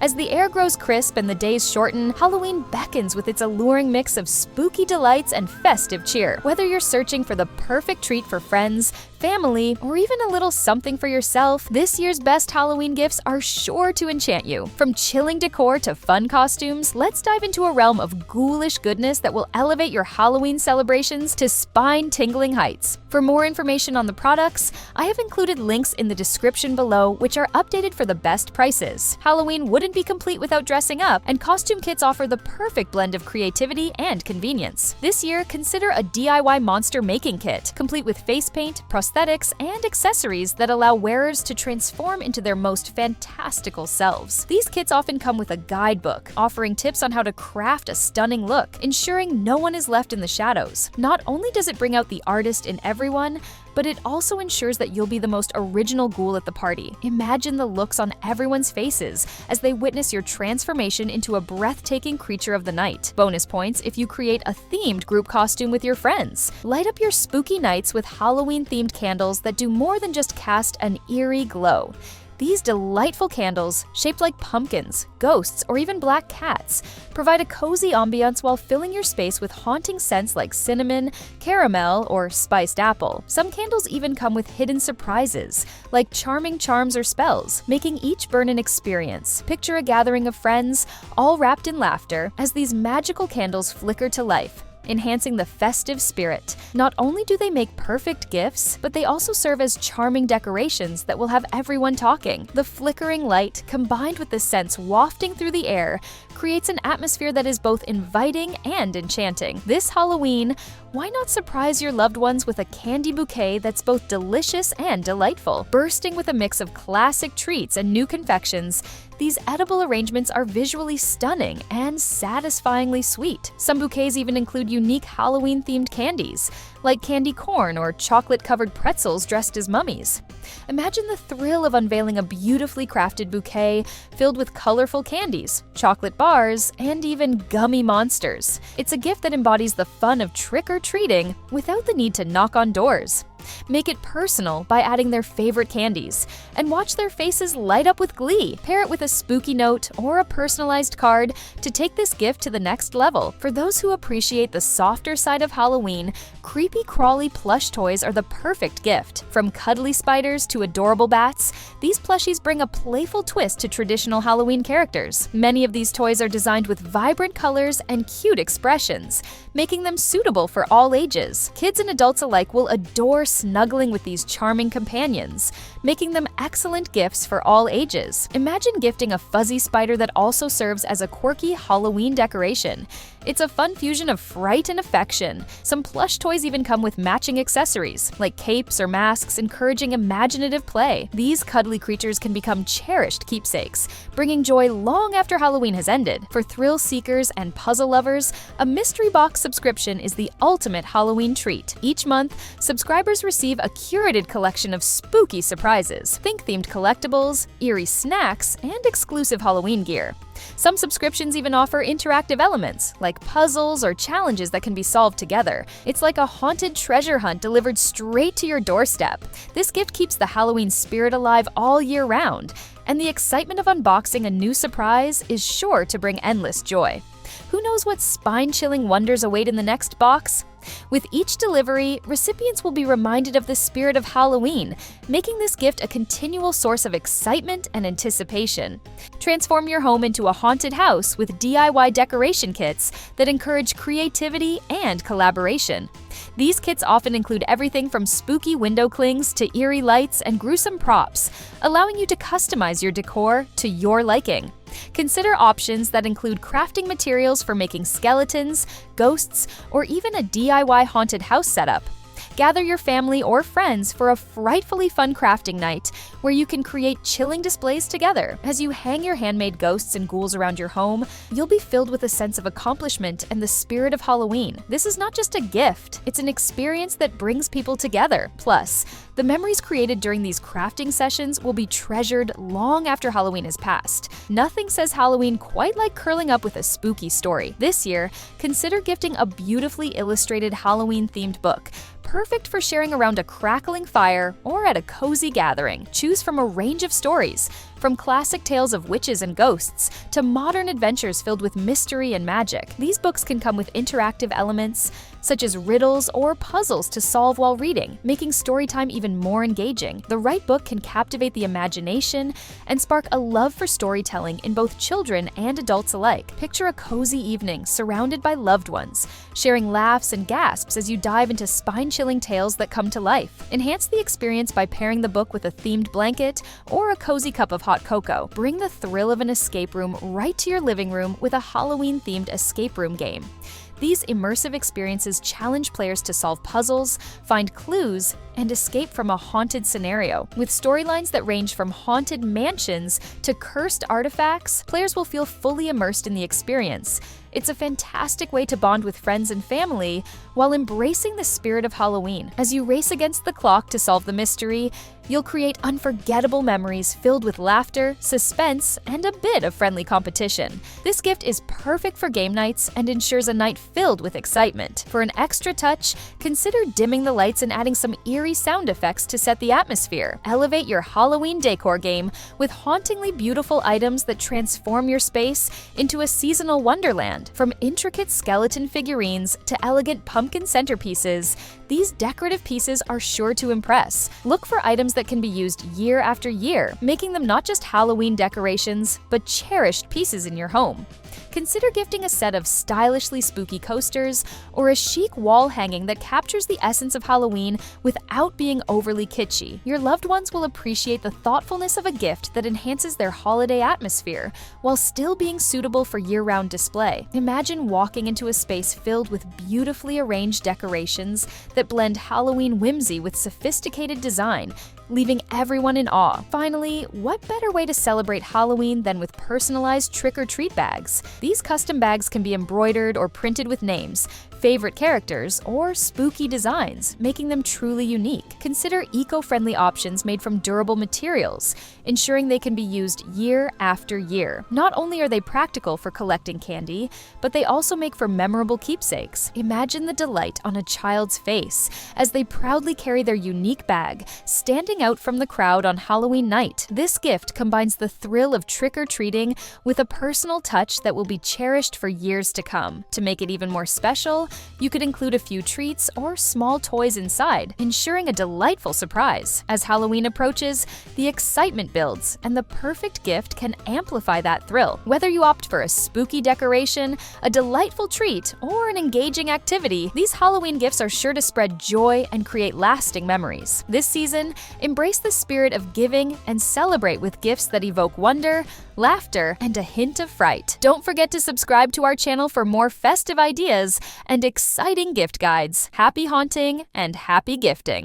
As the air grows crisp and the days shorten, Halloween beckons with its alluring mix of spooky delights and festive cheer. Whether you're searching for the perfect treat for friends, family, or even a little something for yourself, this year's best Halloween gifts are sure to enchant you. From chilling decor to fun costumes, let's dive into a realm of ghoulish goodness that will elevate your Halloween celebrations to spine-tingling heights. For more information on the products, I have included links in the description below, which are updated for the best prices. Halloween wouldn't be complete without dressing up, and costume kits offer the perfect blend of creativity and convenience. This year, consider a DIY monster making kit, complete with face paint, prosthetics, and accessories that allow wearers to transform into their most fantastical selves. These kits often come with a guidebook, offering tips on how to craft a stunning look, ensuring no one is left in the shadows. Not only does it bring out the artist in everyone, but it also ensures that you'll be the most original ghoul at the party. Imagine the looks on everyone's faces as they witness your transformation into a breathtaking creature of the night. Bonus points if you create a themed group costume with your friends. Light up your spooky nights with Halloween-themed candles that do more than just cast an eerie glow. These delightful candles, shaped like pumpkins, ghosts, or even black cats, provide a cozy ambiance while filling your space with haunting scents like cinnamon, caramel, or spiced apple. Some candles even come with hidden surprises, like charming charms or spells, making each burn an experience. Picture a gathering of friends, all wrapped in laughter, as these magical candles flicker to life, enhancing the festive spirit. Not only do they make perfect gifts, but they also serve as charming decorations that will have everyone talking. The flickering light, combined with the scents wafting through the air, creates an atmosphere that is both inviting and enchanting. This Halloween, why not surprise your loved ones with a candy bouquet that's both delicious and delightful? Bursting with a mix of classic treats and new confections, these edible arrangements are visually stunning and satisfyingly sweet. Some bouquets even include unique Halloween-themed candies, like candy corn or chocolate-covered pretzels dressed as mummies. Imagine the thrill of unveiling a beautifully crafted bouquet filled with colorful candies, chocolate bars, and even gummy monsters. It's a gift that embodies the fun of trick-or-treating without the need to knock on doors. Make it personal by adding their favorite candies, and watch their faces light up with glee. Pair it with a spooky note or a personalized card to take this gift to the next level. For those who appreciate the softer side of Halloween, Creepy-Crawly plush toys are the perfect gift. From cuddly spiders to adorable bats, these plushies bring a playful twist to traditional Halloween characters. Many of these toys are designed with vibrant colors and cute expressions, making them suitable for all ages. Kids and adults alike will adore snuggling with these charming companions, making them excellent gifts for all ages. Imagine gifting a fuzzy spider that also serves as a quirky Halloween decoration. It's a fun fusion of fright and affection. Some plush toys even come with matching accessories, like capes or masks, encouraging imaginative play. These cuddly creatures can become cherished keepsakes, bringing joy long after Halloween has ended. For thrill seekers and puzzle lovers, a mystery box subscription is the ultimate Halloween treat. Each month, subscribers receive a curated collection of spooky surprises. Think themed collectibles, eerie snacks, and exclusive Halloween gear. Some subscriptions even offer interactive elements, like puzzles or challenges that can be solved together. It's like a haunted treasure hunt delivered straight to your doorstep. This gift keeps the Halloween spirit alive all year round, and the excitement of unboxing a new surprise is sure to bring endless joy. Who knows what spine-chilling wonders await in the next box? With each delivery, recipients will be reminded of the spirit of Halloween, making this gift a continual source of excitement and anticipation. Transform your home into a haunted house with DIY decoration kits that encourage creativity and collaboration. These kits often include everything from spooky window clings to eerie lights and gruesome props, allowing you to customize your decor to your liking. Consider options that include crafting materials for making skeletons, ghosts, or even a DIY haunted house setup. Gather your family or friends for a frightfully fun crafting night where you can create chilling displays together. As you hang your handmade ghosts and ghouls around your home, you'll be filled with a sense of accomplishment and the spirit of Halloween. This is not just a gift, it's an experience that brings people together. Plus, the memories created during these crafting sessions will be treasured long after Halloween has passed. Nothing says Halloween quite like curling up with a spooky story. This year, consider gifting a beautifully illustrated Halloween-themed book, perfect for sharing around a crackling fire or at a cozy gathering. Choose from a range of stories, From classic tales of witches and ghosts to modern adventures filled with mystery and magic, these books can come with interactive elements such as riddles or puzzles to solve while reading, making storytime even more engaging. The right book can captivate the imagination and spark a love for storytelling in both children and adults alike. Picture a cozy evening surrounded by loved ones, sharing laughs and gasps as you dive into spine-chilling tales that come to life. Enhance the experience by pairing the book with a themed blanket or a cozy cup of hot cocoa. Bring the thrill of an escape room right to your living room with a Halloween-themed escape room game. These immersive experiences challenge players to solve puzzles, find clues, and escape from a haunted scenario. With storylines that range from haunted mansions to cursed artifacts, players will feel fully immersed in the experience. It's a fantastic way to bond with friends and family while embracing the spirit of Halloween. As you race against the clock to solve the mystery, you'll create unforgettable memories filled with laughter, suspense, and a bit of friendly competition. This gift is perfect for game nights and ensures a night filled with excitement. For an extra touch, consider dimming the lights and adding some eerie sound effects to set the atmosphere. Elevate your Halloween decor game with hauntingly beautiful items that transform your space into a seasonal wonderland. From intricate skeleton figurines to elegant pumpkin centerpieces, these decorative pieces are sure to impress. Look for items that can be used year after year, making them not just Halloween decorations, but cherished pieces in your home. Consider gifting a set of stylishly spooky coasters or a chic wall hanging that captures the essence of Halloween without being overly kitschy. Your loved ones will appreciate the thoughtfulness of a gift that enhances their holiday atmosphere while still being suitable for year-round display. Imagine walking into a space filled with beautifully arranged decorations that blend Halloween whimsy with sophisticated design, leaving everyone in awe. Finally, what better way to celebrate Halloween than with personalized trick-or-treat bags? These custom bags can be embroidered or printed with names, favorite characters, or spooky designs, making them truly unique. Consider eco-friendly options made from durable materials, ensuring they can be used year after year. Not only are they practical for collecting candy, but they also make for memorable keepsakes. Imagine the delight on a child's face as they proudly carry their unique bag, standing out from the crowd on Halloween night. This gift combines the thrill of trick-or-treating with a personal touch that will be cherished for years to come. To make it even more special, you could include a few treats or small toys inside, ensuring a delightful surprise. As Halloween approaches, the excitement builds, and the perfect gift can amplify that thrill. Whether you opt for a spooky decoration, a delightful treat, or an engaging activity, these Halloween gifts are sure to spread joy and create lasting memories. This season, embrace the spirit of giving and celebrate with gifts that evoke wonder, laughter, and a hint of fright. Don't forget to subscribe to our channel for more festive ideas and exciting gift guides. Happy haunting and happy gifting!